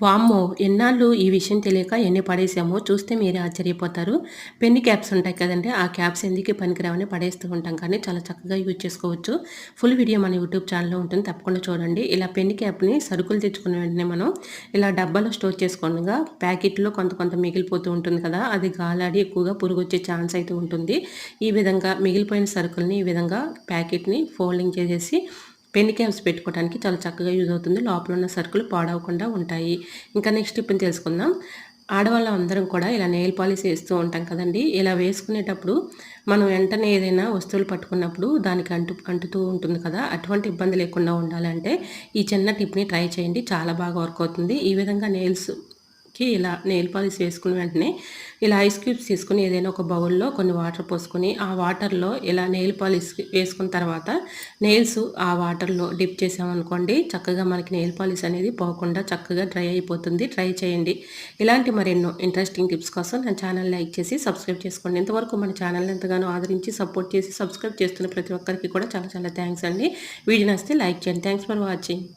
వామ్మో! ఎన్నాళ్ళు ఈ విషయం తెలియక ఎన్ని పడేసామో చూస్తే మీరే ఆశ్చర్యపోతారు. పెన్ క్యాప్స్ ఉంటాయి కదండీ! ఆ క్యాప్స్ ఎందుకు పనికిరావని పడేస్తూ ఉంటాం కానీ చాలా చక్కగా యూజ్ చేసుకోవచ్చు. ఫుల్ వీడియో మన యూట్యూబ్ ఛానల్‌లో ఉంటుంది. తప్పకుండా చూడండి. ఇలా పెన్ క్యాప్‌ని సరుకులు తెచ్చుకున్న వెంటనే మనం ఇలా డబ్బాలో స్టోర్ చేసుకోంగా ప్యాకెట్‌లో కొంత కొంత మిగిలిపోతూ ఉంటుంది కదా! అది గాలాడి ఎక్కువగా పురుగొచ్చే ఛాన్స్ అయితే ఉంటుంది. ఈ విధంగా మిగిలిపోయిన సరుకుల్ని ఈ విధంగా ప్యాకెట్‌ని ఫోల్డింగ్ చేసేసి పెన్ క్యాప్స్ పెట్టుకోవడానికి చాలా చక్కగా యూజ్ అవుతుంది. లోపల ఉన్న సరుకులు పాడవకుండా ఉంటాయి. ఇంకా నెక్స్ట్ టిప్‌ని తెలుసుకుందాం. ఆడవాళ్ళం అందరం కూడా ఇలా నెయిల్ పాలిష్ ఏస్తూ ఉంటాం కదండీ! ఇలా వేసుకునేటప్పుడు మనం వెంటనే ఏదైనా వస్తువులు పట్టుకున్నప్పుడు దానికి అంటుతూ ఉంటుంది కదా! అటువంటి ఇబ్బంది లేకుండా ఉండాలంటే ఈ చిన్న టిప్‌ని ట్రై చేయండి. చాలా బాగా వర్క్ అవుతుంది. ఈ విధంగా ఇలా నెయిల్ పాలిష్ వేసుకున్న వెంటనే ఇలా ఐస్ క్యూబ్స్ తీసుకొని ఏదైనా ఒక బౌల్‌లో కొన్ని వాటర్ పోసుకొని, ఆ వాటర్‌లో ఇలా నెయిల్ పాలిష్ వేసుకున్న తర్వాత నెయిల్స్ ఆ వాటర్‌లో డిప్ చేసామనుకోండి, చక్కగా మనకి నెయిల్ పాలిష్ అనేది పోకుండా చక్కగా డ్రై అయిపోతుంది. ట్రై చేయండి. ఇలాంటి మరెన్నో ఇంట్రెస్టింగ్ టిప్స్ కోసం నా ఛానల్ లైక్ చేసి సబ్స్క్రైబ్ చేసుకోండి. ఇంతవరకు మన ఛానల్‌ని ఎంతగానో ఆదరించి సపోర్ట్ చేసి సబ్స్క్రైబ్ చేస్తున్న ప్రతి ఒక్కరికి కూడా చాలా చాలా థాంక్స్ అండి. వీడియో నచ్చితే లైక్ చేయండి. Thanks for watching.